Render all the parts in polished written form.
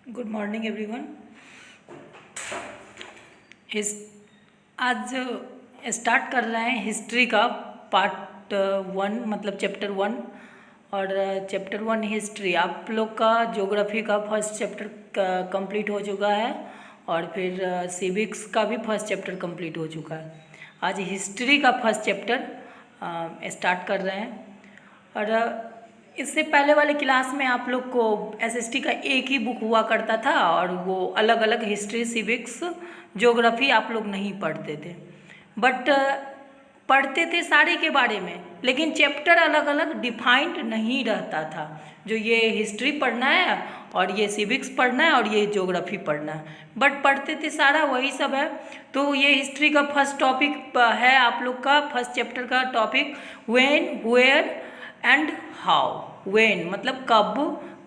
Good morning everyone. हिस आज start कर रहे हैं हिस्ट्री का पार्ट 1 मतलब चैप्टर 1। और चैप्टर 1 हिस्ट्री आप लोग का ज्योग्राफी का फर्स्ट चैप्टर कंप्लीट हो चुका है और फिर सिविक्स का भी फर्स्ट चैप्टर कंप्लीट हो चुका है। आज हिस्ट्री का फर्स्ट चैप्टर स्टार्ट कर रहे हैं। और इससे पहले वाले क्लास में आप लोग को एसएसटी का एक ही बुक हुआ करता था और वो अलग अलग हिस्ट्री, सिविक्स, ज्योग्राफी आप लोग नहीं पढ़ते थे, बट पढ़ते थे सारे के बारे में, लेकिन चैप्टर अलग अलग डिफाइंड नहीं रहता था। जो ये हिस्ट्री पढ़ना है और ये सिविक्स पढ़ना है और ये ज्योग्राफी पढ़ना है, बट पढ़ते थे सारा वही सब है। तो ये हिस्ट्री का फर्स्ट टॉपिक है आप लोग का फर्स्ट चैप्टर का topic when, where and how. When मतलब कब,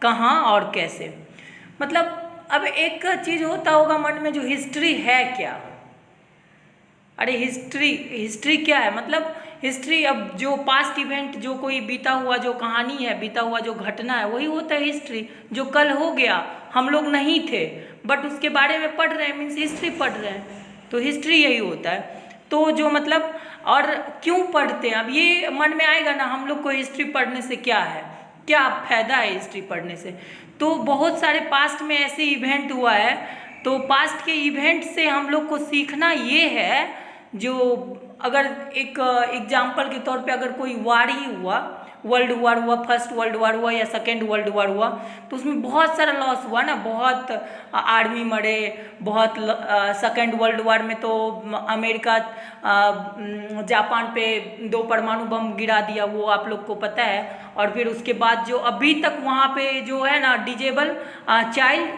कहाँ और कैसे। मतलब अब एक चीज़ होता होगा मन में, जो हिस्ट्री है क्या। अरे हिस्ट्री क्या है? मतलब हिस्ट्री अब जो पास्ट इवेंट, जो कोई बीता हुआ जो कहानी है, बीता हुआ जो घटना है, वही होता है हिस्ट्री। जो कल हो गया, हम लोग नहीं थे बट उसके बारे में पढ़ रहे हैं, मीन्स हिस्ट्री पढ़ रहे हैं, तो हिस्ट्री यही होता है। तो जो मतलब और क्यों पढ़ते हैं, अब ये मन में आएगा ना, हम लोग को हिस्ट्री पढ़ने से क्या है, क्या फ़ायदा है हिस्ट्री पढ़ने से। तो बहुत सारे पास्ट में ऐसे इवेंट हुआ है, तो पास्ट के इवेंट से हम लोग को सीखना ये है, जो अगर एक एग्जाम्पल के तौर पे अगर कोई वार ही हुआ, वर्ल्ड वार हुआ, फर्स्ट वर्ल्ड वार हुआ या सेकेंड वर्ल्ड वार हुआ, तो उसमें बहुत सारा लॉस हुआ ना, बहुत आर्मी मरे, बहुत सेकेंड वर्ल्ड वार में तो अमेरिका जापान पे 2 परमाणु बम गिरा दिया, वो आप लोग को पता है। और फिर उसके बाद जो अभी तक वहाँ पे जो है ना डिजेबल चाइल्ड,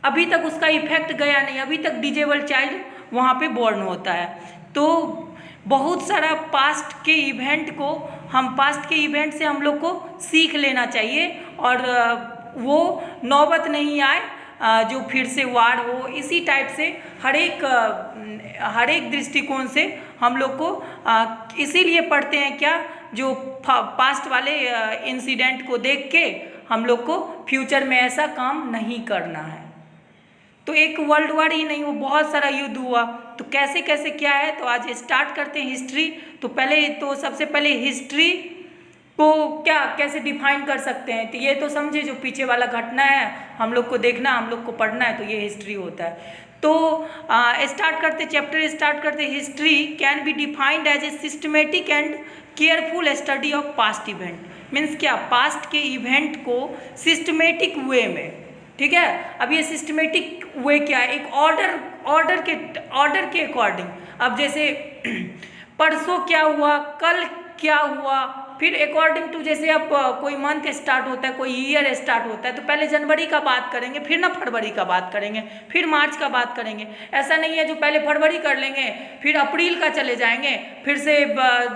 अभी तक उसका इफेक्ट गया नहीं, अभी तक डिजेबल चाइल्ड वहाँ पे बॉर्न होता है। तो बहुत सारा पास्ट के इवेंट को, पास्ट के इवेंट से हम लोग को सीख लेना चाहिए और वो नौबत नहीं आए जो फिर से वार हो। इसी टाइप से हर एक दृष्टिकोण से हम लोग को इसीलिए पढ़ते हैं क्या, जो पास्ट वाले इंसिडेंट को देख के हम लोग को फ्यूचर में ऐसा काम नहीं करना है। तो एक वर्ल्ड वार ही नहीं, वो बहुत सारा युद्ध हुआ, तो कैसे कैसे क्या है। तो आज स्टार्ट करते हैं हिस्ट्री। तो सबसे पहले हिस्ट्री को क्या कैसे डिफाइन कर सकते हैं, तो ये तो समझे, जो पीछे वाला घटना है हम लोग को देखना, हम लोग को पढ़ना है, तो ये हिस्ट्री होता है। तो चैप्टर स्टार्ट करते। History can be defined as a systematic and careful study of past event. Means क्या, पास्ट के इवेंट को सिस्टमेटिक वे में, ठीक है। अब ये सिस्टमेटिक वे क्या है, एक ऑर्डर के अकॉर्डिंग। अब जैसे परसों क्या हुआ, कल क्या हुआ, फिर अकॉर्डिंग टू, जैसे अब कोई मंथ स्टार्ट होता है, कोई ईयर स्टार्ट होता है, तो पहले जनवरी का बात करेंगे, फिर ना फरवरी का बात करेंगे, फिर मार्च का बात करेंगे। ऐसा नहीं है जो पहले फरवरी कर लेंगे फिर अप्रैल का चले जाएंगे, फिर से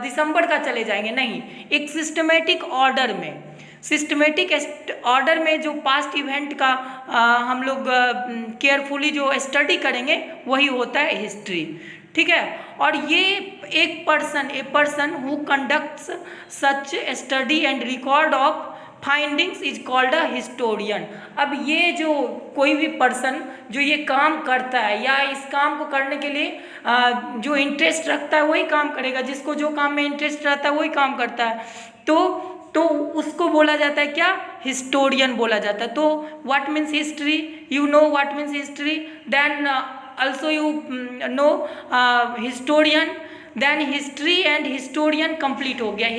दिसंबर का चले जाएंगे, नहीं। एक सिस्टमेटिक ऑर्डर में जो पास्ट इवेंट का हम लोग केयरफुली जो स्टडी करेंगे, वही होता है हिस्ट्री, ठीक है। और ये a person who conducts such study and record of findings is called a historian. अब ये जो कोई भी पर्सन जो ये काम करता है या इस काम को करने के लिए जो इंटरेस्ट रखता है वही काम करेगा, जिसको जो काम में इंटरेस्ट रहता है वही काम करता है, तो उसको बोला जाता है क्या, हिस्टोरियन बोला जाता है। तो what means history, you know what means history, then also you know historian, then history and historian complete हो गया।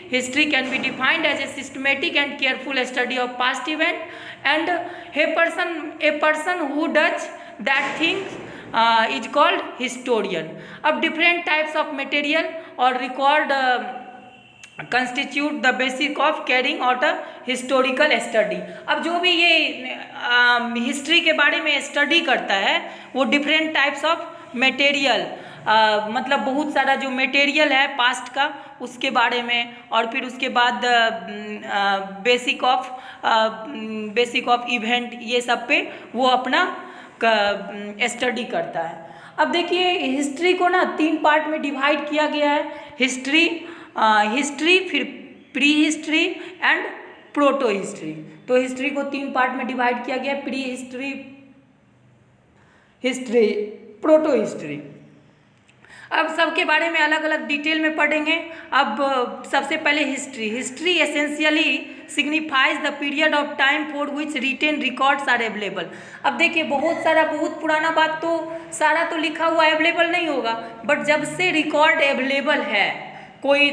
history can be defined as a systematic and careful study of past event and a person who does that thing is called historian। अब different types of material or record constitute the basic of carrying out a historical study. अब जो भी ये history के बारे में study करता है, वो डिफरेंट टाइप्स ऑफ मटेरियल, मतलब बहुत सारा जो मटेरियल है पास्ट का, उसके बारे में, और फिर उसके बाद बेसिक ऑफ इवेंट, ये सब पे वो अपना स्टडी करता है। अब देखिए हिस्ट्री को ना 3 पार्ट में डिवाइड किया गया है। हिस्ट्री, फिर pre history and proto history. तो हिस्ट्री को 3 पार्ट में डिवाइड किया गया, pre history, history, proto history. अब सबके बारे में अलग अलग डिटेल में पढ़ेंगे। अब सबसे पहले history. History essentially signifies the period of time for which written records are available. अब देखिए बहुत सारा, बहुत पुराना बात तो सारा तो लिखा हुआ अवेलेबल नहीं होगा, बट जब से रिकॉर्ड अवेलेबल है, कोई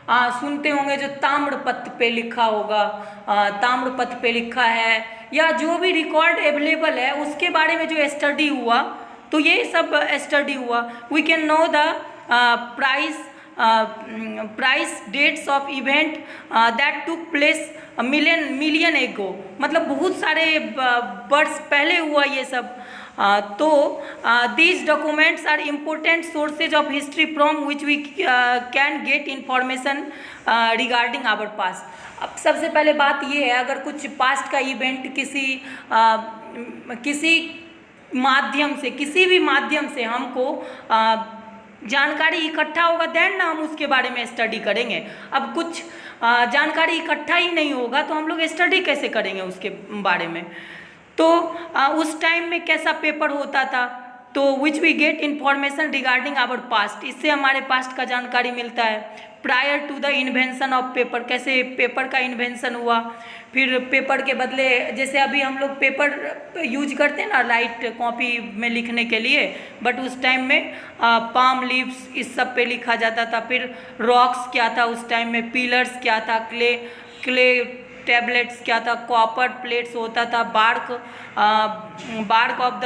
सुनते होंगे जो ताम्रपत्र पे लिखा होगा, ताम्रपत्र पे लिखा है, या जो भी रिकॉर्ड अवेलेबल है उसके बारे में जो स्टडी हुआ, तो ये सब स्टडी हुआ। We can know the price dates of event that took place million ago, मतलब बहुत सारे वर्ष पहले हुआ ये सब। तो these documents are important sources of history from which we can get information regarding our past। अब सबसे पहले बात ये है, अगर कुछ पास्ट का इवेंट किसी माध्यम से, किसी भी माध्यम से हमको जानकारी इकट्ठा होगा, देन ना हम उसके बारे में स्टडी करेंगे। अब कुछ जानकारी इकट्ठा ही नहीं होगा तो हम लोग स्टडी कैसे करेंगे उसके बारे में। तो उस टाइम में कैसा पेपर होता था, तो which we get information regarding our past, इससे हमारे पास्ट का जानकारी मिलता है। Prior to the invention of paper, कैसे पेपर का इन्वेंशन हुआ, फिर पेपर के बदले जैसे अभी हम लोग पेपर यूज करते हैं ना राइट कॉपी में लिखने के लिए, बट उस टाइम में पाम लीव्स इस सब पे लिखा जाता था। फिर रॉक्स क्या था उस टाइम में, पिलर्स क्या था, क्ले टैबलेट्स क्या था, कॉपर प्लेट्स होता था, bark of the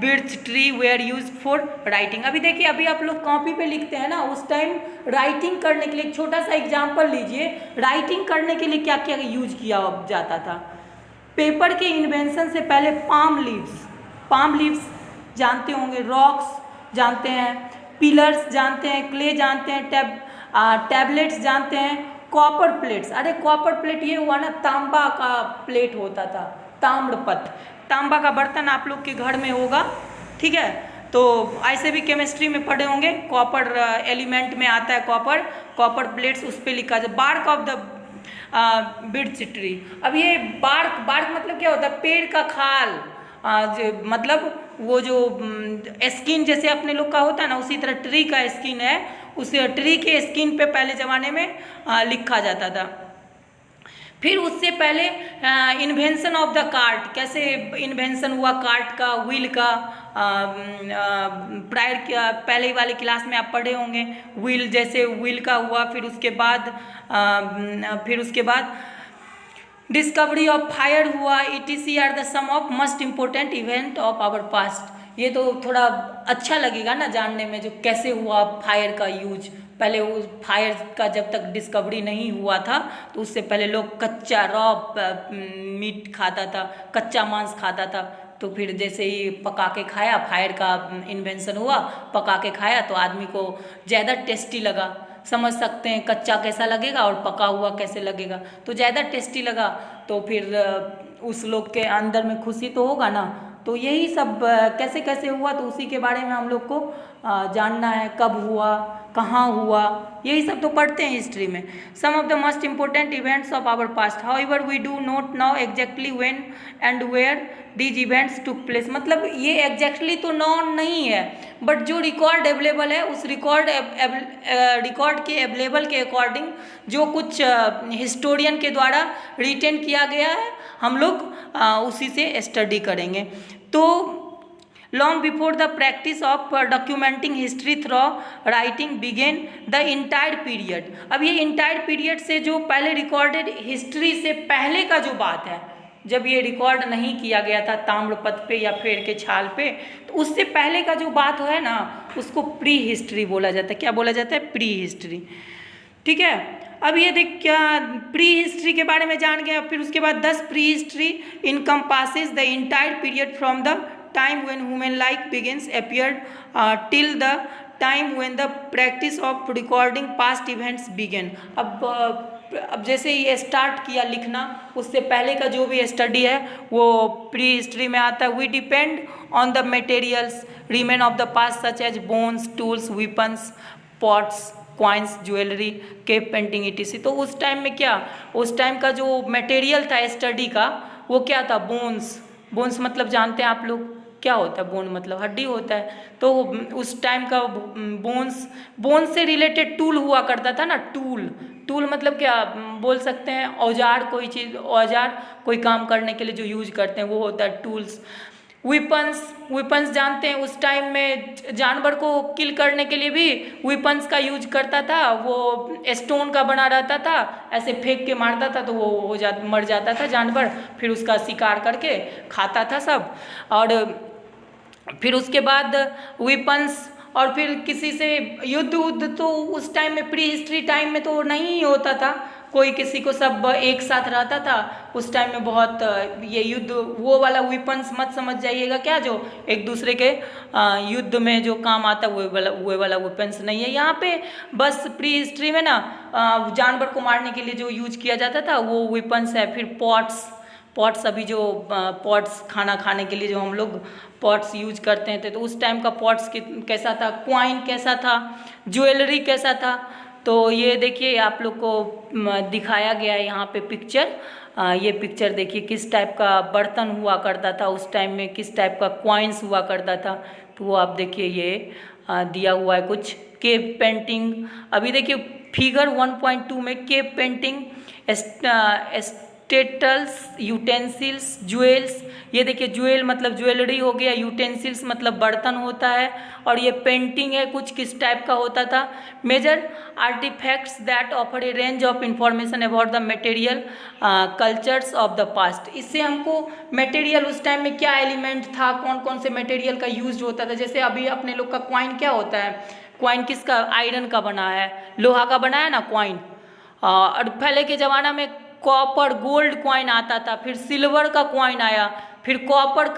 birch tree were use for writing. अभी देखिए, अभी आप लोग कॉपी पे लिखते हैं ना, उस टाइम राइटिंग करने के लिए, एक छोटा सा एग्जांपल लीजिए, राइटिंग करने के लिए क्या क्या यूज किया जाता था। पेपर के इन्वेंशन से पहले पाम लीव्स जानते होंगे, रॉक्स जानते हैं, पिलर्स जानते हैं, क्ले जानते हैं, टैबलेट्स जानते हैं, कॉपर प्लेट्स। अरे कॉपर प्लेट ये हुआ ना, तांबा का प्लेट होता था, ताम्रपत्र, तांबा का बर्तन आप लोग के घर में होगा, ठीक है। तो ऐसे भी केमिस्ट्री में पढ़े होंगे, कॉपर एलिमेंट में आता है कॉपर प्लेट्स, उस पर लिखा जाए bark of the birch tree. अब ये बार्क मतलब क्या होता है, पेड़ का खाल, मतलब वो जो स्किन जैसे अपने लोग का होता है ना, उसी तरह ट्री का स्किन है, उस ट्री के स्किन पे पहले ज़माने में लिखा जाता था। फिर उससे पहले इन्वेंशन ऑफ द कार्ट, कैसे इन्वेंशन हुआ कार्ट का, व्हील का, पहले वाले क्लास में आप पढ़े होंगे, व्हील जैसे व्हील का हुआ। फिर उसके बाद डिस्कवरी ऑफ फायर हुआ, ETC are the some of most important event of our past. ये तो थोड़ा अच्छा लगेगा ना जानने में, जो कैसे हुआ फायर का यूज। पहले वो फायर का जब तक डिस्कवरी नहीं हुआ था, तो उससे पहले लोग कच्चा रॉ मीट खाता था, कच्चा मांस खाता था। तो फिर जैसे ही पका के खाया, फायर का इन्वेंशन हुआ, पका के खाया तो आदमी को ज़्यादा टेस्टी लगा। समझ सकते हैं कच्चा कैसा लगेगा और पका हुआ कैसे लगेगा, तो ज़्यादा टेस्टी लगा। तो फिर उस लोग के अंदर में खुशी तो होगा ना। तो यही सब कैसे कैसे हुआ, तो उसी के बारे में हम लोग को जानना है, कब हुआ, कहाँ हुआ, यही सब तो पढ़ते हैं हिस्ट्री में। Some of the most important events of our past, however we do not know exactly when and where these events took place. मतलब ये एग्जैक्टली तो नॉन नहीं है, बट जो रिकॉर्ड अवेलेबल है, उस रिकॉर्ड के अवेलेबल के अकॉर्डिंग जो कुछ हिस्टोरियन के द्वारा रिटेन किया गया है, हम लोग उसी से स्टडी करेंगे। तो long before the practice of documenting history through writing began the entire period। अब ये entire period से जो पहले recorded history से पहले का जो बात है, जब ये रिकॉर्ड नहीं किया गया था ताम्रपत्र पे या पेड़ के छाल पे, तो उससे पहले का जो बात है ना, उसको प्री हिस्ट्री बोला जाता है। क्या बोला जाता है? प्री हिस्ट्री, ठीक है। अब ये देख, क्या प्री हिस्ट्री के बारे में जान गए। फिर उसके बाद 10 pre history encompasses the entire period from the time when human life begins appeared till the time when the practice of recording past events began। अब जैसे ये स्टार्ट किया लिखना, उससे पहले का जो भी स्टडी है वो प्री हिस्ट्री में आता है। We depend on the materials remain of the past such as bones, tools, weapons, pots, coins, jewellery, cave painting etc। तो उस टाइम में क्या, उस टाइम का जो मटेरियल था स्टडी का वो क्या था, बोन्स। बोन्स मतलब जानते हैं आप लोग क्या होता है, बोन मतलब हड्डी होता है। तो उस टाइम का बोन्स से रिलेटेड टूल हुआ करता था ना, टूल मतलब क्या बोल सकते हैं, औजार, कोई चीज़, औजार कोई काम करने के लिए जो यूज करते हैं वो होता है टूल्स। विपन्स जानते हैं, उस टाइम में जानवर को किल करने के लिए भी विपन्स का यूज करता था। वो स्टोन का बना रहता था, ऐसे फेंक के मारता था तो वो मर जाता था जानवर, फिर उसका शिकार करके खाता था सब। और फिर उसके बाद विपन्स, और फिर किसी से युद्ध तो उस टाइम में, प्री हिस्ट्री टाइम में तो नहीं होता था कोई किसी को, सब एक साथ रहता था उस टाइम में। बहुत ये युद्ध वो वाला विपन्स मत समझ जाइएगा क्या, जो एक दूसरे के युद्ध में जो काम आता वो वाला विपन्स नहीं है यहाँ पे। बस प्री हिस्ट्री में ना जानवर को मारने के लिए जो यूज किया जाता था वो विपन्स है। फिर पॉट्स अभी जो पॉट्स खाना खाने के लिए जो हम लोग पॉट्स यूज करते हैं, तो उस टाइम का पॉट्स कैसा था, क्वाइन कैसा था, ज्वेलरी कैसा था। तो ये देखिए आप लोग को दिखाया गया है यहाँ पे पिक्चर। ये पिक्चर देखिए किस टाइप का बर्तन हुआ करता था उस टाइम में, किस टाइप का क्वाइंस हुआ करता था। तो वो आप देखिए ये दिया हुआ है कुछ केव पेंटिंग। अभी देखिए फिगर 1.2 में केव पेंटिंग, स्टेटल्स, यूटेंसिल्स, ज्वेल्स। ये देखिए ज्वेल मतलब ज्वेलरी हो गया, यूटेंसिल्स मतलब बर्तन होता है, और ये पेंटिंग है कुछ किस टाइप का होता था। Major artifacts that offer a range of information about the material cultures of the past. इससे हमको मटेरियल उस टाइम में क्या एलिमेंट था, कौन कौन से मटेरियल का यूज होता था। जैसे अभी अपने लोग का क्वाइन क्या होता है, क्वाइन किसका, आयरन का बना है, लोहा का बना है ना क्वाइन। और पहले के ज़माना में कॉपर गोल्ड क्वाइन आता था, फिर सिल्वर का क्वाइन आया, फिर कॉपर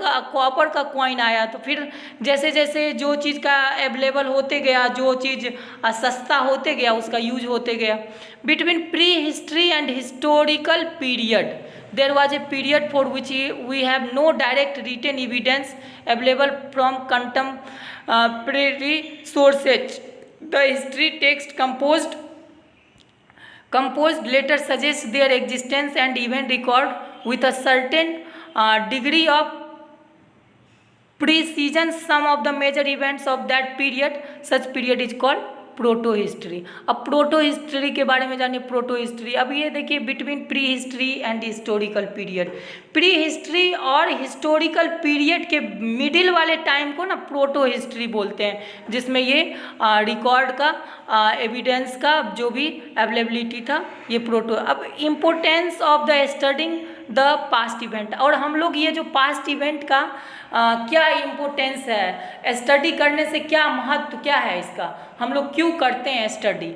का क्वाइन आया। तो फिर जैसे जैसे जो चीज़ का अवेलेबल होते गया, जो चीज़ सस्ता होते गया उसका यूज होते गया। Between pre history and historical period there was a period for which we have no direct written evidence available from contemporary sources. The history text composed later suggests their existence and even record with a certain degree of precision some of the major events of that period. Such period is called proto history. अब proto history के बारे में जानिए, proto history. अब ये देखिए between pre history and historical period, pre history और historical period के मिडिल वाले टाइम को ना प्रोटो हिस्ट्री बोलते हैं, जिसमें ये रिकॉर्ड का एविडेंस का जो भी अवेलेबिलिटी था ये प्रोटो। अब importance of the studying the past event, और हम लोग ये जो पास्ट इवेंट का क्या इम्पोर्टेंस है, स्टडी करने से क्या महत्व क्या है इसका, हम लोग क्यों करते हैं स्टडी,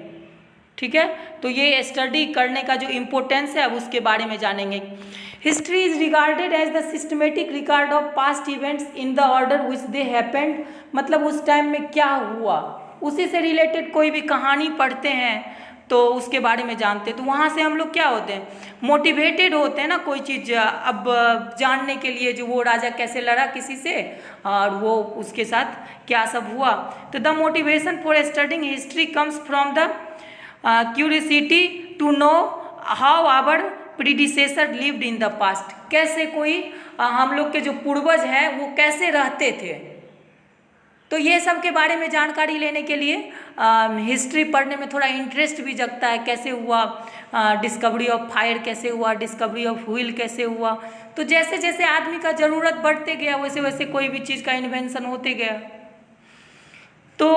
ठीक है। तो ये स्टडी करने का जो इम्पोर्टेंस है उसके बारे में जानेंगे। History is regarded as the systematic record of past events in the order which they happened. मतलब उस टाइम में क्या हुआ उसी से रिलेटेड कोई भी कहानी पढ़ते हैं तो उसके बारे में जानते हैं, तो वहाँ से हम लोग क्या होते हैं, मोटिवेटेड होते हैं ना कोई चीज़ अब जानने के लिए, जो वो राजा कैसे लड़ा किसी से और वो उसके साथ क्या सब हुआ। तो the motivation for studying history comes from the curiosity to know how our predecessor lived in the past. कैसे कोई हम लोग के जो पूर्वज हैं वो कैसे रहते थे, तो ये सब के बारे में जानकारी लेने के लिए हिस्ट्री पढ़ने में थोड़ा इंटरेस्ट भी जगता है। कैसे हुआ डिस्कवरी ऑफ फायर, कैसे हुआ डिस्कवरी ऑफ व्हील, कैसे हुआ। तो जैसे जैसे आदमी का ज़रूरत बढ़ते गया वैसे वैसे कोई भी चीज़ का इन्वेंशन होते गया। तो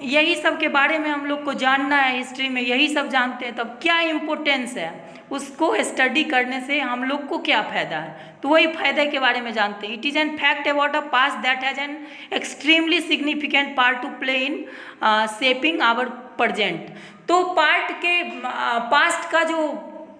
यही सब के बारे में हम लोग को जानना है, हिस्ट्री में यही सब जानते हैं। तब क्या इम्पोर्टेंस है, उसको स्टडी करने से हम लोग को क्या फ़ायदा है, तो वही फायदे के बारे में जानते हैं। It is an fact about a past that has an extremely significant part to play in shaping our present. तो पास्ट का जो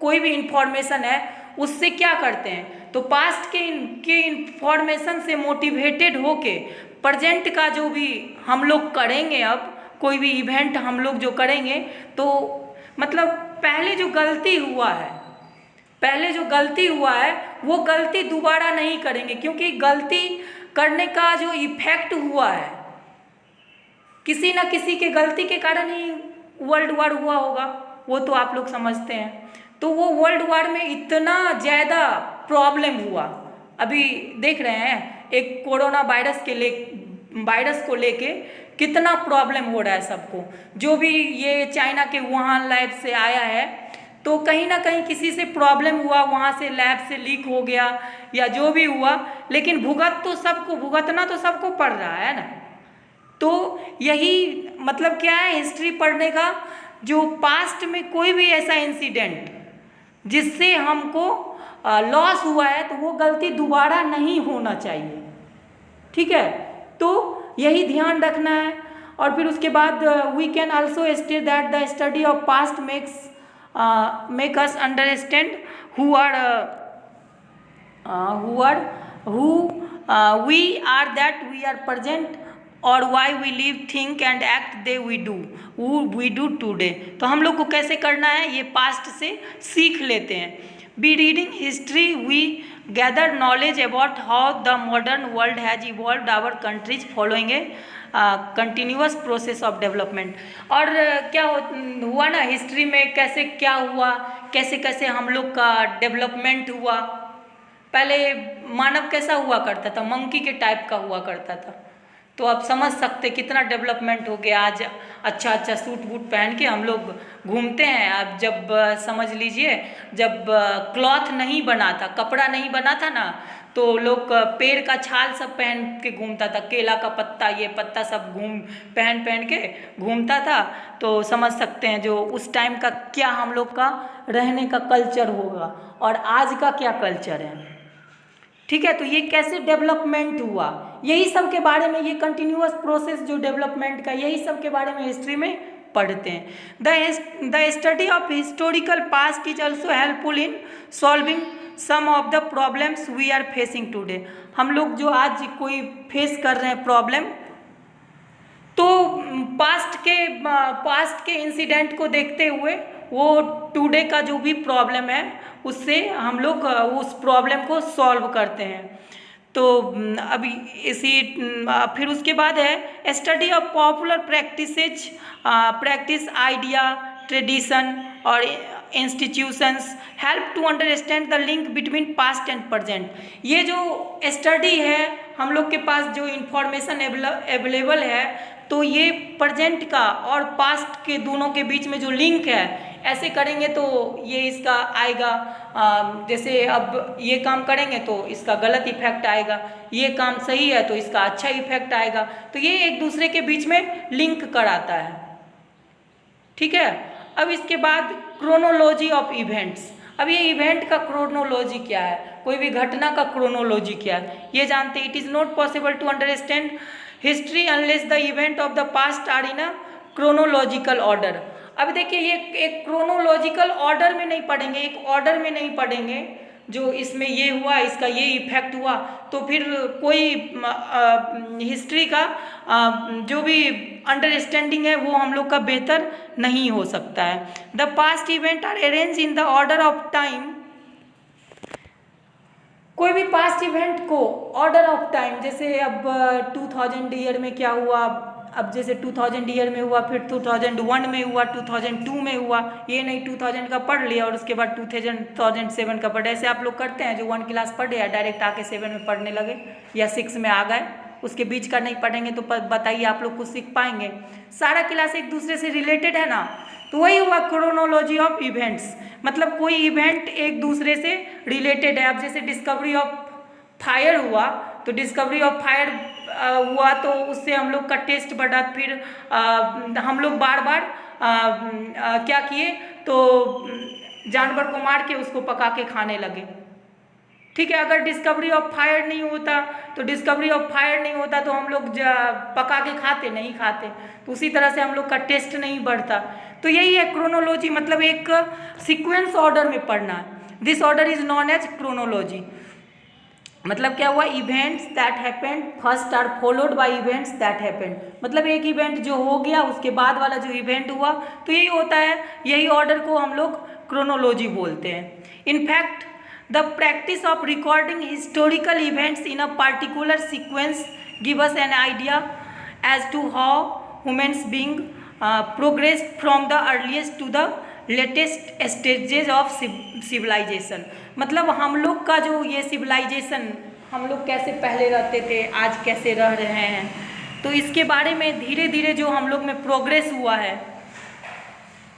कोई भी इंफॉर्मेशन है उससे क्या करते हैं, तो पास्ट के इंफॉर्मेशन से मोटिवेटेड होके प्रेजेंट का जो भी हम लोग करेंगे, अब कोई भी इवेंट हम लोग जो करेंगे तो मतलब पहले जो गलती हुआ है वो गलती दोबारा नहीं करेंगे, क्योंकि गलती करने का जो इफेक्ट हुआ है किसी न किसी के गलती के कारण ही वर्ल्ड वॉर हुआ होगा, वो तो आप लोग समझते हैं। तो वो वर्ल्ड वॉर में इतना ज़्यादा प्रॉब्लम हुआ, अभी देख रहे हैं एक कोरोना वायरस को लेके कितना प्रॉब्लम हो रहा है सबको। जो भी ये चाइना के वुहान लैब से आया है, तो कहीं ना कहीं किसी से प्रॉब्लम हुआ, वहाँ से लैब से लीक हो गया या जो भी हुआ, लेकिन भुगतना तो सबको पड़ रहा है ना। तो यही मतलब क्या है हिस्ट्री पढ़ने का, जो पास्ट में कोई भी ऐसा इंसिडेंट जिससे हमको लॉस हुआ है, तो वो गलती दोबारा नहीं होना चाहिए, ठीक है। तो यही ध्यान रखना है। और फिर उसके बाद we can also state that the study of past make us understand who we are that we are present और why we live think and act they we do today. तो हम लोग को कैसे करना है, ये पास्ट से सीख लेते हैं। By reading history we gather knowledge about how the modern world has evolve our countries following a continuous process of development. और क्या हुआ ना हिस्ट्री में, कैसे क्या हुआ, कैसे कैसे हम लोग का डेवलपमेंट हुआ। पहले मानव कैसा हुआ करता था, मंकी के टाइप का हुआ करता था। तो आप समझ सकते कितना डेवलपमेंट हो गया। आज अच्छा अच्छा सूट बूट पहन के हम लोग घूमते हैं। अब जब समझ लीजिए जब क्लॉथ नहीं बना था, कपड़ा नहीं बना था ना, तो लोग पेड़ का छाल सब पहन के घूमता था, केला का पत्ता, ये पत्ता सब पहन के घूमता था। तो समझ सकते हैं जो उस टाइम का क्या हम लोग का रहने का कल्चर होगा और आज का क्या कल्चर है, ठीक है। तो ये कैसे डेवलपमेंट हुआ, यही सब के बारे में, ये कंटिन्यूअस प्रोसेस जो डेवलपमेंट का, यही सब के बारे में हिस्ट्री में पढ़ते हैं। The study of historical past is also helpful in solving some of the problems we are facing today. हम लोग जो आज कोई फेस कर रहे हैं प्रॉब्लम, तो पास्ट के इंसिडेंट को देखते हुए वो टुडे का जो भी प्रॉब्लम है उससे हम लोग उस प्रॉब्लम को सॉल्व करते हैं। तो अभी फिर उसके बाद है study of popular practice idea tradition और institutions help to understand the link between past and present. ये जो स्टडी है हम लोग के पास जो इंफॉर्मेशन अवेलेबल है, तो ये प्रेजेंट का और पास्ट के दोनों के बीच में जो लिंक है, ऐसे करेंगे तो ये इसका आएगा। जैसे अब ये काम करेंगे तो इसका गलत इफेक्ट आएगा, ये काम सही है तो इसका अच्छा इफेक्ट आएगा। तो ये एक दूसरे के बीच में लिंक कराता है, ठीक है। अब इसके बाद क्रोनोलॉजी ऑफ इवेंट्स। अब ये इवेंट का क्रोनोलॉजी क्या है, कोई भी घटना का क्रोनोलॉजी क्या है, ये जानते। It is not possible to understand history unless the event of the past are in a chronological order. अब देखिए ये एक क्रोनोलॉजिकल ऑर्डर में नहीं पढ़ेंगे, एक ऑर्डर में नहीं पढ़ेंगे, जो इसमें ये हुआ, इसका ये इफेक्ट हुआ, तो फिर कोई हिस्ट्री का जो भी अंडरस्टैंडिंग है वो हम लोग का बेहतर नहीं हो सकता है। The past event are arrange in the order of time. कोई भी पास्ट इवेंट को ऑर्डर ऑफ टाइम, जैसे अब 2000 ईयर में क्या हुआ, अब जैसे 2000 ईयर में हुआ, फिर 2001 में हुआ, 2002 में हुआ, ये नहीं 2000 का पढ़ लिया और उसके बाद 2007 का पढ़े। ऐसे आप लोग करते हैं जो 1 क्लास पढ़े या डायरेक्ट आके 7 में पढ़ने लगे या 6 में आ गए, उसके बीच का नहीं पढ़ेंगे तो बताइए आप लोग कुछ सीख पाएंगे। सारा क्लास एक दूसरे से रिलेटेड है ना, तो वही हुआ क्रोनोलॉजी ऑफ इवेंट्स। मतलब कोई इवेंट एक दूसरे से रिलेटेड है। अब जैसे डिस्कवरी ऑफ फायर हुआ, तो डिस्कवरी ऑफ फायर हुआ तो उससे हम लोग का टेस्ट बढ़ा, फिर हम लोग बार बार क्या किए, तो जानवर को मार के उसको पका के खाने लगे, ठीक है। अगर डिस्कवरी ऑफ फायर नहीं होता तो हम लोग पका के खाते नहीं खाते, तो उसी तरह से हम लोग का टेस्ट नहीं बढ़ता। तो यही है क्रोनोलॉजी, मतलब एक सीक्वेंस ऑर्डर में पढ़ना। This order is known as chronology. मतलब क्या हुआ, events that happened first are followed by events that happened. मतलब एक इवेंट जो हो गया उसके बाद वाला जो इवेंट हुआ, तो यही होता है, यही ऑर्डर को हम लोग क्रोनोलॉजी बोलते हैं। In fact the practice of recording historical events in a particular sequence give us an idea as to how humans being progress from the earliest to the latest stages of civilization. मतलब हम लोग का जो ये civilisation, हम लोग कैसे पहले रहते थे, आज कैसे रह रहे हैं, तो इसके बारे में धीरे धीरे जो हम लोग में प्रोग्रेस हुआ है,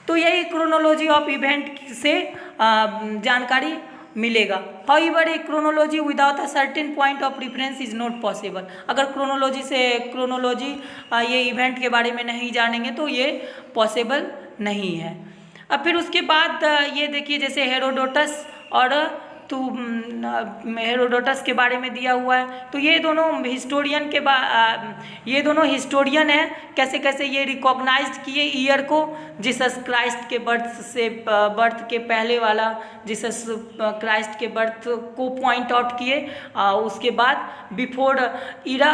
तो यही क्रोनोलॉजी ऑफ इवेंट से जानकारी मिलेगा। However A chronology without a certain point of reference is not possible. अगर क्रोनोलॉजी ये इवेंट के बारे में नहीं जानेंगे तो ये पॉसिबल नहीं है। अब फिर उसके बाद ये देखिए, जैसे हेरोडोटस और तो हेरोडोटस के बारे में दिया हुआ है, तो ये दोनों हिस्टोरियन हैं। कैसे कैसे ये रिकॉग्नाइज्ड किए ईयर को, जीसस क्राइस्ट के बर्थ के पहले वाला जीसस क्राइस्ट के बर्थ को पॉइंट आउट किए। उसके बाद बिफोर इरा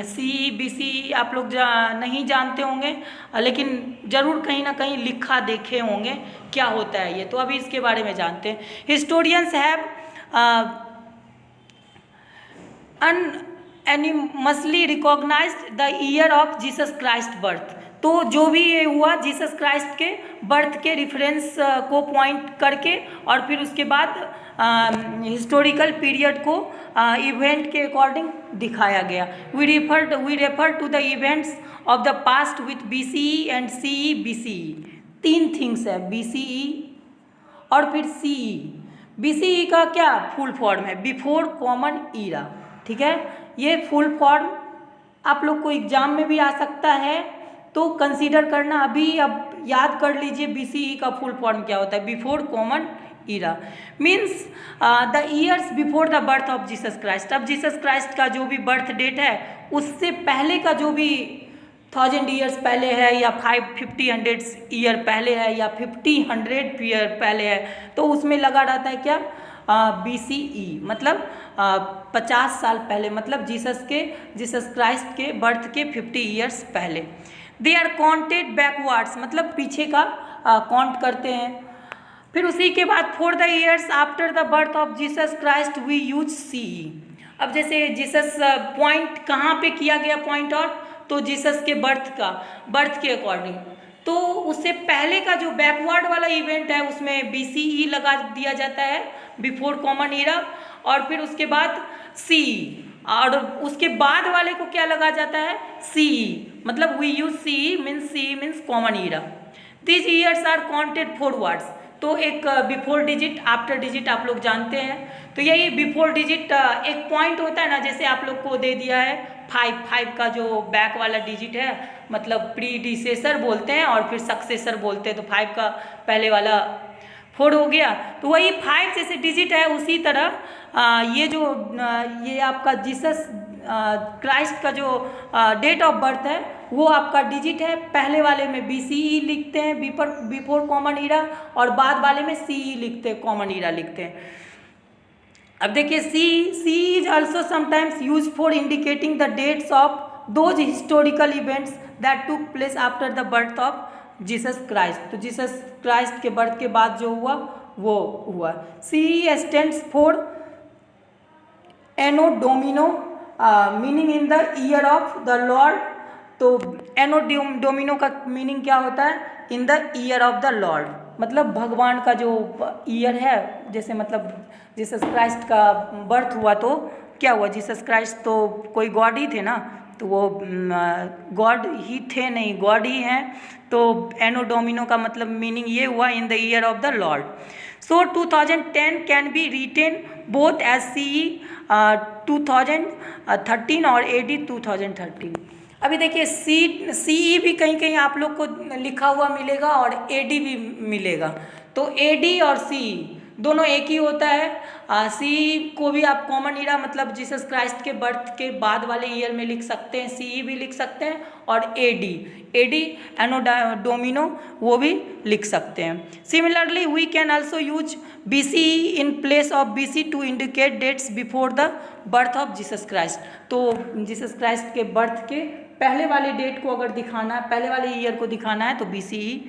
CE BC आप लोग नहीं जानते होंगे, लेकिन ज़रूर कहीं ना कहीं लिखा देखे होंगे क्या होता है ये, तो अभी इसके बारे में जानते हैं। Historians have unanimously recognized the year of Jesus Christ birth। तो जो भी ये हुआ जीसस क्राइस्ट के बर्थ के रेफरेंस को पॉइंट करके, और फिर उसके बाद हिस्टोरिकल पीरियड को इवेंट के अकॉर्डिंग दिखाया गया। We refer to the events of the past with BCE and CE BCE। 3 things है, BCE और फिर CE। BCE का क्या फुल फॉर्म है, बिफोर कॉमन ईरा, ठीक है। ये फुल फॉर्म आप लोग को एग्जाम में भी आ सकता है, तो कंसीडर करना। अभी अब याद कर लीजिए BCE का फुल फॉर्म क्या होता है, before common era means the years before the birth of Jesus Christ. अब जीसस क्राइस्ट का जो भी बर्थ डेट है उससे पहले का जो भी 1000 ईयर्स पहले है, या 50 ईयर पहले है, या 100 ईयर पहले है, तो उसमें लगा रहता है क्या BCE, मतलब 50 साल पहले, मतलब जीसस क्राइस्ट के बर्थ के 50 ईयर्स पहले। दे आर काउंटेड बैकवर्ड्स, मतलब पीछे का काउंट करते हैं। फिर उसी के बाद for the years after the birth of Jesus Christ we use CE। अब जैसे जीसस पॉइंट कहाँ पे किया गया पॉइंट आउट, तो जीसस के बर्थ के अकॉर्डिंग, तो उससे पहले का जो बैकवर्ड वाला इवेंट है उसमें BCE लगा दिया जाता है, बिफोर कॉमन ईरा, और फिर उसके बाद CE, और उसके बाद वाले को क्या लगा जाता है CE, मतलब we use CE means common era. These years are counted forwards. तो एक बिफोर डिजिट आफ्टर डिजिट आप लोग जानते हैं, तो यही बिफोर डिजिट एक पॉइंट होता है ना, जैसे आप लोग को दे दिया है 5 का जो बैक वाला डिजिट है, मतलब प्रीडिसेसर बोलते हैं और फिर सक्सेसर बोलते हैं, तो 5 का पहले वाला 4 हो गया, तो वही 5 जैसे डिजिट है उसी तरह ये आपका जीसस क्राइस्ट का जो डेट ऑफ बर्थ है वो आपका डिजिट है। पहले वाले में BCE लिखते हैं बिफोर कॉमन ईरा, और बाद वाले में CE लिखते हैं, कॉमन ईरा लिखते हैं। अब देखिए CE is also sometimes use for indicating the dates of those historical events that took place after the birth of Jesus Christ. तो जीसस क्राइस्ट के बर्थ के बाद जो हुआ वो हुआ। CE stands for anno domini meaning in the year of the lord. तो anno domini का मीनिंग क्या होता है, in the year of the lord, मतलब भगवान का जो ईयर है, जैसे मतलब जीसस क्राइस्ट का बर्थ हुआ तो क्या हुआ, जीसस क्राइस्ट तो कोई गॉड ही थे ना, तो वो गॉड ही थे नहीं, गॉड ही हैं, तो एनो डोमिनो का मतलब मीनिंग ये हुआ in the year of the lord. So 2010 can be written both as CE 2013 और AD 2013। अभी देखिए CE भी कहीं कहीं आप लोग को लिखा हुआ मिलेगा और AD भी मिलेगा, तो AD और CE दोनों एक ही होता है। CE को भी आप कॉमन ईरा मतलब जीसस क्राइस्ट के बर्थ के बाद वाले ईयर में लिख सकते हैं, CE भी लिख सकते हैं, और AD एनो डोमिनो वो भी लिख सकते हैं। Similarly we can also use BCE in place of BC to indicate dates before the birth of Jesus Christ. तो जीसस क्राइस्ट के बर्थ के पहले वाले डेट को अगर दिखाना है, पहले वाले ईयर को दिखाना है, तो BCE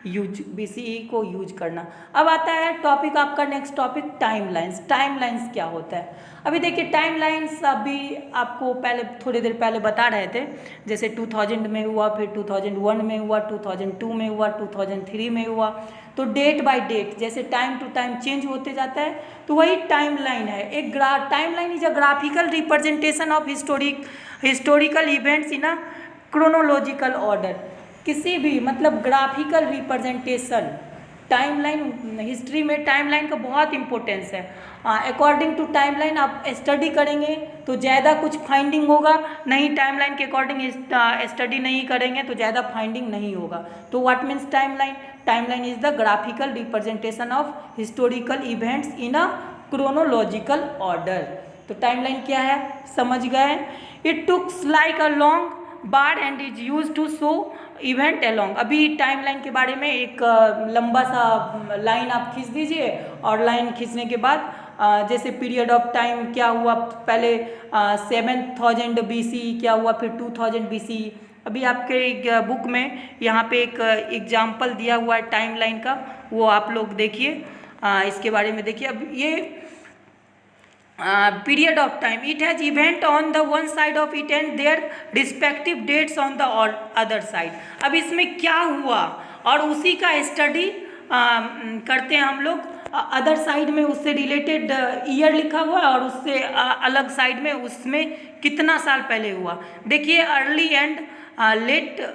BCE को यूज करना। अब आता है टॉपिक आपका नेक्स्ट टॉपिक टाइमलाइंस। टाइमलाइंस क्या होता है? अभी देखिए टाइमलाइंस अभी आपको पहले थोड़ी देर पहले बता रहे थे, जैसे 2000 में हुआ, फिर 2001 में हुआ, 2002 में हुआ, 2003 में हुआ। तो डेट बाय डेट जैसे टाइम टू टाइम चेंज होते जाता है, तो वही टाइमलाइन है। एक timeline is a graphical representation of historical events in a chronological order. किसी भी मतलब ग्राफिकल रिप्रेजेंटेशन, टाइमलाइन, हिस्ट्री में टाइमलाइन का बहुत इंपॉर्टेंस है। अकॉर्डिंग टू टाइमलाइन आप स्टडी करेंगे तो ज़्यादा कुछ फाइंडिंग होगा, नहीं टाइमलाइन के अकॉर्डिंग स्टडी नहीं करेंगे तो ज़्यादा फाइंडिंग नहीं होगा। तो what means timeline? Timeline is the graphical representation of historical events in a chronological order. तो टाइमलाइन क्या है समझ गए? It tucks like a long bar and is use to show event along. अभी टाइमलाइन के बारे में एक लंबा सा लाइन आप खींच दीजिए, और लाइन खींचने के बाद जैसे पीरियड ऑफ टाइम क्या हुआ, पहले 7000 BCE क्या हुआ, फिर 2000 BCE। अभी आपके एक बुक में यहाँ पे एक एग्जाम्पल दिया हुआ है टाइमलाइन का, वो आप लोग देखिए, इसके बारे में देखिए। अब ये period of time, it has event on the one side of it and their respective dates on the other side। अब इसमें क्या हुआ और उसी का स्टडी करते हैं हम लोग। अदर साइड में उससे रिलेटेड ईयर लिखा हुआ है, और उससे अलग साइड में उसमें कितना साल पहले हुआ। देखिए early and let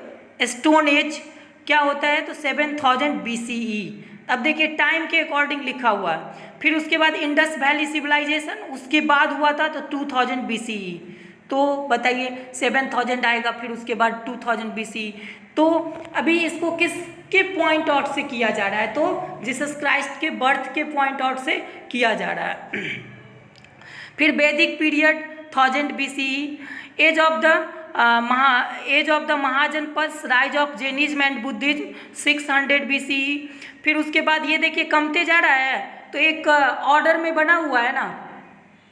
stone age क्या होता है, तो 7000 BCE। अब देखिए टाइम के अकॉर्डिंग लिखा हुआ है। फिर उसके बाद इंडस वैली सिविलाइजेशन, उसके बाद हुआ था तो 2000 BCE। तो बताइए 7000 आएगा, फिर उसके बाद 2000 BCE। तो अभी इसको किसके पॉइंट आउट से किया जा रहा है, तो जीसस क्राइस्ट के बर्थ के पॉइंट आउट से किया जा रहा है। फिर Vedic period 1000 BCE, age of the Mahajanapada, rise of Jainism and Buddhism 600 BCE। फिर उसके बाद ये देखिए कमते जा रहा है, तो एक ऑर्डर में बना हुआ है ना,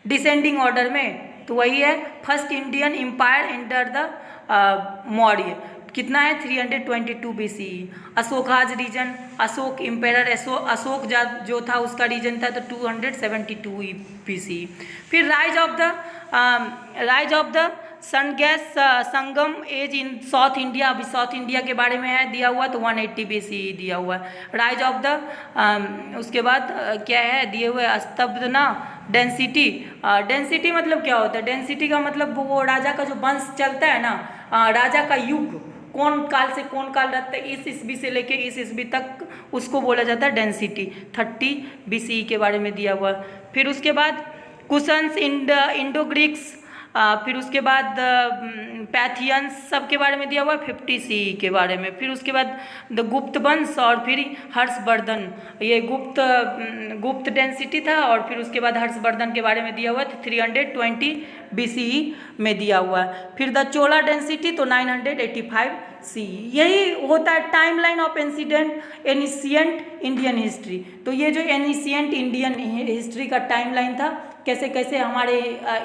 डिसेंडिंग ऑर्डर में, तो वही है first Indian empire under the Maurya. कितना है 322 BCE। Ashoka's reign, Ashoka empire, Ashoka जो था उसका रीजन था तो 272 BCE। फिर rise of the Sungas Sangam age in South India, अभी साउथ इंडिया के बारे में है दिया हुआ, तो 180 BCE दिया हुआ है। राइज ऑफ द उसके बाद क्या है दिए हुए स्तब्धना डेंसिटी। डेंसिटी मतलब क्या होता है? डेंसिटी का मतलब वो राजा का जो वंश चलता है ना, राजा का युग कौन काल से कौन काल रहता है, इस ईस्वी से लेके इस ईस्वी तक, उसको बोला जाता है डेंसिटी। 30 BCE के बारे में दिया हुआ। फिर उसके बाद कुशन्स, इंडो ग्रीक्स, फिर उसके बाद पैथियंस सब के बारे में दिया हुआ है 50 CE के बारे में। फिर उसके बाद द गुप्त वंश, और फिर हर्षवर्धन, ये गुप्त डेंसिटी था, और फिर उसके बाद हर्षवर्धन के बारे में दिया हुआ है 320 BCE में दिया हुआ है। फिर द चोला डेंसिटी तो 985 CE। यही होता है timeline of ancient Indian history. तो ये जो एनिशिएंट इंडियन हिस्ट्री का टाइमलाइन था, कैसे कैसे हमारे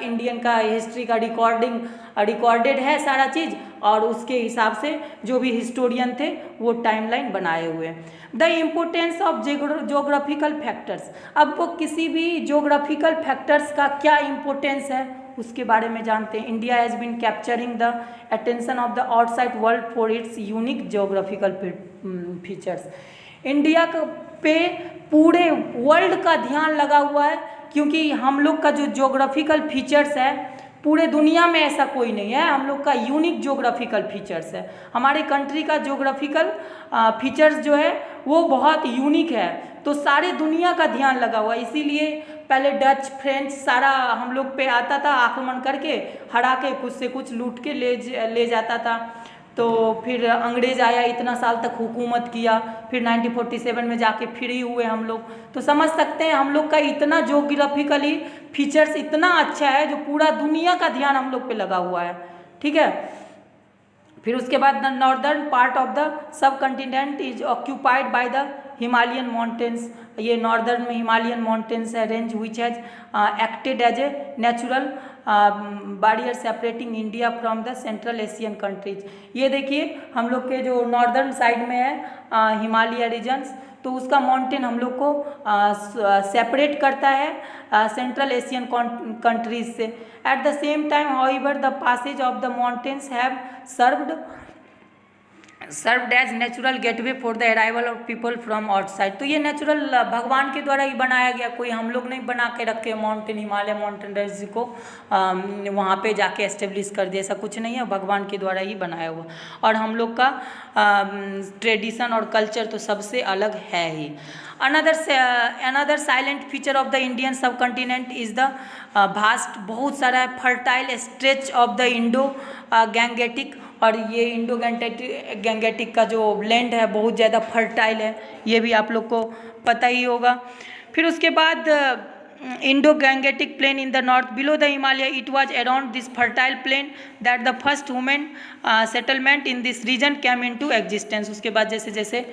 इंडियन का हिस्ट्री का रिकॉर्डेड है सारा चीज़, और उसके हिसाब से जो भी हिस्टोरियन थे वो टाइमलाइन बनाए हुए हैं। The importance of geographical factors. अब वो किसी भी जोग्राफिकल फैक्टर्स का क्या इम्पोर्टेंस है उसके बारे में जानते हैं। India has been capturing the attention of the outside world for its unique geographical features. India पे पूरे वर्ल्ड का ध्यान लगा हुआ है, क्योंकि हम लोग का जो जोग्राफिकल फीचर्स है पूरे दुनिया में ऐसा कोई नहीं है, हम लोग का यूनिक जोग्राफिकल फीचर्स है। हमारे कंट्री का जोग्राफिकल फीचर्स जो है वो बहुत यूनिक है, तो सारे दुनिया का ध्यान लगा हुआ है। इसीलिए पहले डच फ्रेंच सारा हम लोग पे आता था, आक्रमण करके हरा के कुछ से कुछ लूट के ले जाता था। तो फिर अंग्रेज आया, इतना साल तक हुकूमत किया, फिर 1947 में जाके फ्री हुए हम लोग। तो समझ सकते हैं हम लोग का इतना जोग्राफिकली फीचर्स इतना अच्छा है जो पूरा दुनिया का ध्यान हम लोग पे लगा हुआ है। ठीक है। फिर उसके बाद the northern part of the subcontinent is occupied by the Himalayan mountains. ये नॉर्दर्न में हिमालयन माउंटेन्स है range which has acted as a natural barrier separating India from the central Asian countries. ये देखिए हम लोग के जो northern side में है हिमालय रीजन्स, तो उसका माउंटेन हम लोग को सेपरेट करता है सेंट्रल एशियन कंट्रीज से। At the same time however the passes of the mountains have served as natural gateway for the arrival of people from outside. तो ये नेचुरल भगवान के द्वारा ही बनाया गया, कोई हम लोग नहीं बना के रखे माउंटेन, हिमालय माउंटेन रेंज को वहाँ पे जाके एस्टेब्लिश कर दिया, ऐसा कुछ नहीं है, भगवान के द्वारा ही बनाया हुआ। और हम लोग का ट्रेडिशन और कल्चर तो सबसे अलग है ही। Another silent feature of the Indian subcontinent is the vast, बहुत सारा fertile stretch of the Indo Gangetic. और ये इंडो गैंगेटिक का जो लैंड है बहुत ज़्यादा फर्टाइल है, ये भी आप लोग को पता ही होगा। फिर उसके बाद Indo Gangetic plain in the north below the Himalaya, it was around this fertile plain that the first human settlement in this region came into existence. उसके बाद जैसे जैसे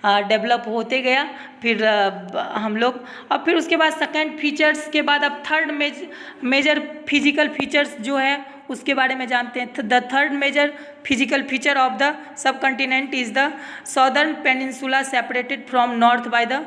डेवलप होते गया फिर हम लोग, और फिर उसके बाद सेकेंड फीचर्स के बाद अब थर्ड मेजर फिजिकल फीचर्स जो है उसके बारे में जानते हैं। The third major physical feature of the subcontinent is the southern peninsula separated from north by the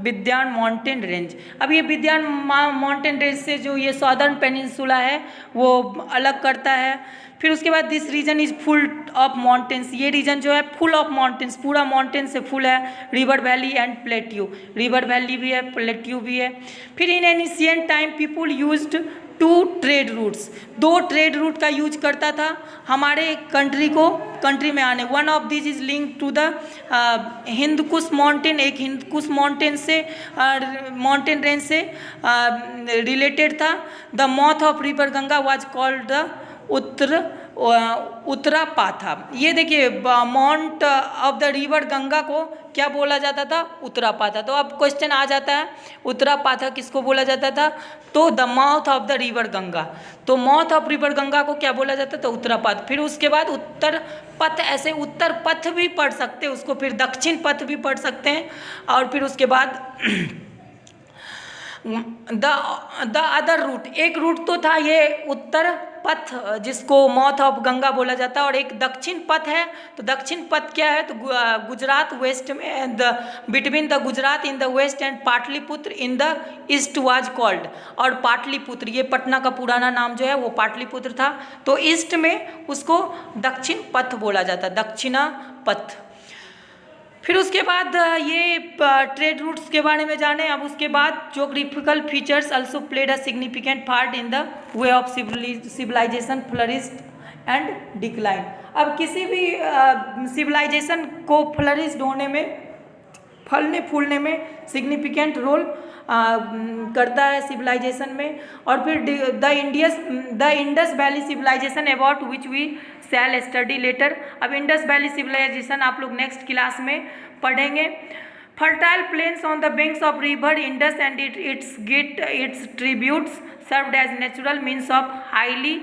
Vindhyan mountain range. अब ये विद्यान माउंटेन रेंज से जो ये सॉदर्न पेनिनसुला है वो अलग करता है। फिर उसके बाद this region is full of mountains, ये रीजन जो है फुल ऑफ माउंटेन्स, पूरा माउंटेन से फुल है। River valley and plateau, river valley भी है, प्लेट्यू भी है। फिर in ancient time people used to trade routes, दो ट्रेड रूट का यूज करता था हमारे कंट्री में आने। One of this is link to the Hindu Kush mountain, एक हिंदकुश माउंटेन से माउंटेन रेंज से रिलेटेड था। The mouth of river Ganga was called the Uttarapatha. ये देखिए mount of the river Ganga को क्या बोला जाता था? उत्तरापाथा। तो अब क्वेश्चन आ जाता है उत्तरापाथा किसको बोला जाता था? तो the mouth of the river Ganga, तो माउथ ऑफ रिवर गंगा को क्या बोला जाता था? उत्तरापाथ। फिर उसके बाद उत्तर पथ, ऐसे उत्तर पथ भी पढ़ सकते हैं उसको, फिर दक्षिण पथ भी पढ़ सकते हैं। और फिर उसके बाद द अदर रूट, एक रूट तो था ये उत्तर पथ जिसको माउथ ऑफ गंगा बोला जाता है, और एक दक्षिण पथ है। तो दक्षिण पथ क्या है? तो गुजरात वेस्ट में, the between the Gujarat in the west and Pataliputra in the east was called. और पाटलिपुत्र, ये पटना का पुराना नाम जो है वो पाटलिपुत्र था। तो ईस्ट में उसको दक्षिण पथ बोला जाता, दक्षिणा पथ। फिर उसके बाद ये ट्रेड रूट्स के बारे में जाने। अब उसके बाद geographical features also played a significant part in the way of civilization flourished and decline. अब किसी भी सिविलाइजेशन को फ्लरिश्ड होने में, फलने फूलने में सिग्निफिकेंट रोल करता है सिविलाइजेशन में। और फिर the Indus valley civilization about which we shall study later. अब इंडस वैली सिविलाइजेशन आप लोग नेक्स्ट क्लास में पढ़ेंगे। Fertile plains on the banks of river Indus and its tributes served as natural means of highly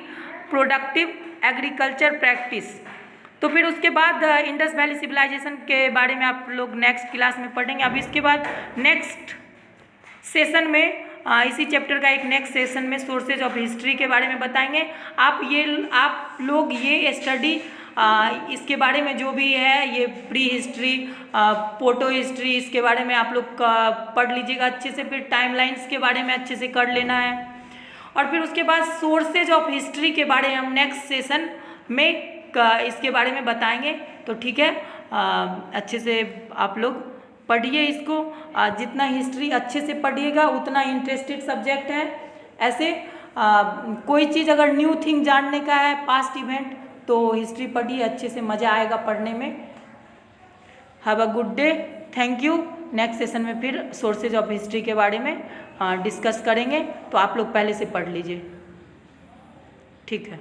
productive agriculture practice. तो फिर उसके बाद Indus valley civilisation के बारे में आप लोग नेक्स्ट क्लास में पढ़ेंगे। अब इसके बाद नेक्स्ट सेशन में इसी चैप्टर का एक नेक्स्ट सेशन में सोर्सेज ऑफ हिस्ट्री के बारे में बताएंगे। आप लोग ये स्टडी इसके बारे में जो भी है, ये प्री हिस्ट्री, पोटो हिस्ट्री, इसके बारे में आप लोग पढ़ लीजिएगा अच्छे से। फिर टाइमलाइंस के बारे में अच्छे से कर लेना है। और फिर उसके बाद सोर्सेज ऑफ हिस्ट्री के बारे में हम नेक्स्ट सेशन में इसके बारे में बताएंगे। तो ठीक है, अच्छे से आप लोग पढ़िए इसको। जितना हिस्ट्री अच्छे से पढ़िएगा उतना इंटरेस्टेड सब्जेक्ट है। ऐसे कोई चीज़ अगर न्यू थिंग जानने का है, पास्ट इवेंट, तो हिस्ट्री पढ़िए, अच्छे से मज़ा आएगा पढ़ने में। Have a good day, thank you. Next session में फिर सोर्सेज ऑफ हिस्ट्री के बारे में डिस्कस करेंगे, तो आप लोग पहले से पढ़ लीजिए। ठीक है।